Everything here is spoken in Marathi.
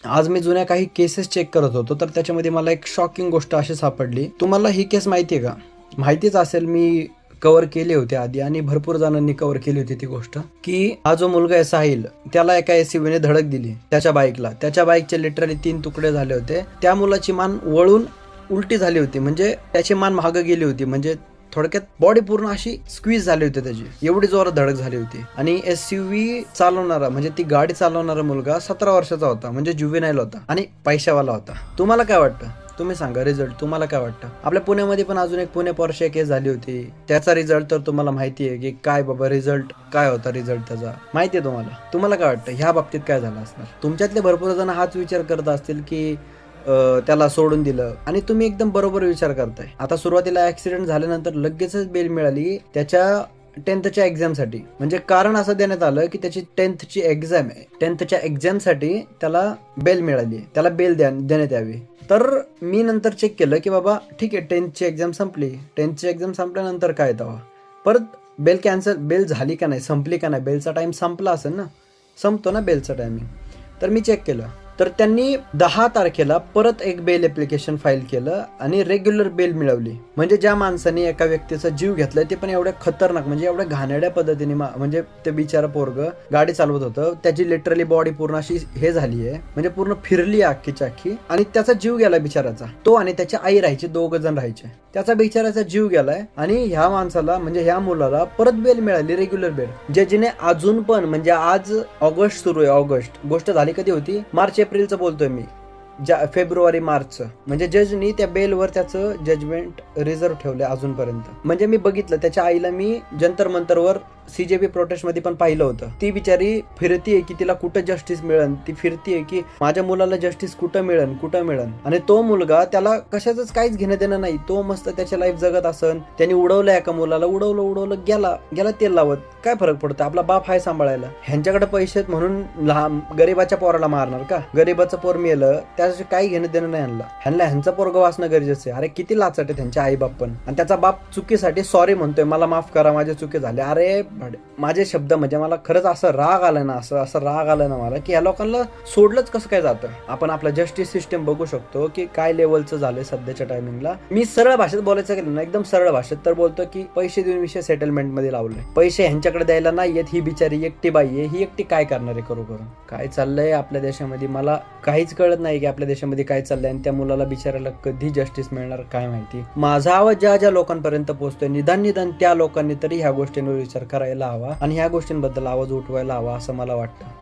आज मी जुन्या काही केसेस चेक करत होतो, तर त्याच्यामध्ये मला एक शॉकिंग गोष्ट अशी सापडली. तुम्हाला ही केस माहिती आहे का? माहितीच असेल, मी कव्हर केले होते आधी आणि भरपूर जणांनी कव्हर केली होती ती गोष्ट, की हा जो मुलगा आहे साहिल, त्याला एका एसयूव्हीने धडक दिली त्याच्या बाईकला. त्याच्या बाईकचे लिटरली 3 तुकडे झाले होते. त्या मुलाची मान वळून उलटी झाली होती, म्हणजे त्याची मान मागं गेली होती, म्हणजे थोडक्यात बॉडी पूर्ण अशी स्क्वीज झाली होती त्याची, एवढी जोरात धडक झाली होती. आणि एसयूव्ही चालवणारा, म्हणजे ती गाडी चालवणारा मुलगा 17 वर्षाचा होता, म्हणजे जुवेनाईल होता आणि पैशावाला होता. तुम्हाला काय वाटतं? तुम्ही सांगा रिझल्ट, तुम्हाला काय वाटतं? आपल्या पुण्यामध्ये पण अजून एक पुणे पोर्शे केस झाली होती, त्याचा रिझल्ट तर तुम्हाला माहिती आहे की काय बाबा, रिझल्ट काय होता, रिझल्ट त्याचा माहिती आहे तुम्हाला. तुम्हाला काय वाटतं ह्या बाबतीत काय झालं असणार? तुमच्यातले भरपूर जण हाच विचार करत असतील की त्याला सोडून दिलं, आणि तुम्ही एकदम बरोबर विचार करताय. आता सुरुवातीला ऍक्सिडेंट झाल्यानंतर लगेचच बेल मिळाली त्याच्या 10th एक्झामसाठी. म्हणजे कारण असं देण्यात आलं की त्याची 10th एक्झाम आहे, 10th एक्झामसाठी त्याला बेल मिळाली, त्याला बेल देण्यात यावी. तर मी नंतर चेक केलं की बाबा ठीक आहे, 10th एक्झाम संपली, 10th एक्झाम संपल्यानंतर काय तेव्हा परत बेल कॅन्सल, बेल झाली का नाही, संपली का नाही, बेलचा टाइम संपला असेल ना, संपतो ना बेलचा टायमिंग. तर मी चेक केलं, तर त्यांनी 10 तारखेला परत एक बेल ऍप्लिकेशन फाईल केलं आणि रेग्युलर बेल मिळवली. म्हणजे ज्या माणसाने एका व्यक्तीचा जीव घेतलाय ते पण एवढ्या खतरनाक, म्हणजे एवढ्या घाणेरड्या पद्धतीने, म्हणजे ते बिचारा पोरग गाडी चालवत होतं, त्याची लिटरली बॉडी पूर्ण अशी हे झाली आहे, म्हणजे पूर्ण फिरली अख्खीच्या अख्खी, आणि त्याचा जीव गेला बिचाराचा. तो आणि त्याची आई राहायचे, 2 जण राहायचे, त्याचा बिचाराचा जीव गेलाय. आणि ह्या माणसाला, म्हणजे ह्या मुलाला परत बेल मिळाली, रेग्युलर बेल. जजने अजून पण, म्हणजे आज ऑगस्ट सुरू आहे, ऑगस्ट, गोष्ट झाली कधी होती, मार्च एप्रिलचं बोलतोय मी, फेब्रुवारी मार्चचं, म्हणजे जजनी त्या बेलवर त्याचं जजमेंट रिझर्व ठेवलंय अजूनपर्यंत. म्हणजे मी बघितलं, त्याच्या आईला मी जंतर मंतरवर CJP प्रोटेस्ट मध्ये पण पाहिलं होतं. ती बिचारी फिरतीये की तिला कुठं जस्टिस मिळेल, ती फिरतीये की माझ्या मुलाला जस्टिस कुठं मिळेल. आणि तो मुलगा, त्याला कशाच काहीच घेणं देणं नाही, तो मस्त त्याच्या लाईफ जगत असन. त्यांनी उडवलं एका मुलाला, उडवलं गेला तेल लावत, काय फरक पडतो, आपला बाप हाय सांभाळायला. ह्यांच्याकडे पैसे आहेत म्हणून गरीबाच्या पोराला मारणार का? गरीबाचं पोर मेलं त्याचं काही घेणं देणं नाही ह्यांचं पोरगं वाचणं गरजेचं आहे. अरे किती लाचाट आहे त्यांचे आई बाप पण. आणि त्याचा बाप चुकीसाठी सॉरी म्हणतोय, मला माफ करा, माझे चुकी झाले. अरे माझे शब्द, म्हणजे मला खरंच असं राग आलाय ना, असं राग आलाय ना मला, की या लोकांना सोडलंच कसं काय जातं. आपण आपला जस्टिस सिस्टम बघू शकतो की काय लेवलचं झालंय सध्याच्या टायमिंगला. मी सरळ भाषेत बोलायचं गेलं ना, एकदम सरळ भाषेत, तर बोलतो की पैसे देऊन विषय सेटलमेंट मध्ये लावले. पैसे ह्यांच्याकडे द्यायला नाहीयेत, ही बिचारी एकटी बाई आहे, ही एकटी काय करणार आहे करून. काय चाललंय आपल्या देशामध्ये मला काहीच कळत नाही की आपल्या देशामध्ये काय चाललंय, आणि त्या मुलाला बिचारायला कधी जस्टिस मिळणार काय माहिती. माझा आवाज ज्या लोकांपर्यंत पोहोचतोय, निदान त्या लोकांनी तरी ह्या गोष्टींवर विचार करायला हवा आणि ह्या गोष्टींबद्दल आवाज उठवायला हवा, असं मला वाटतं.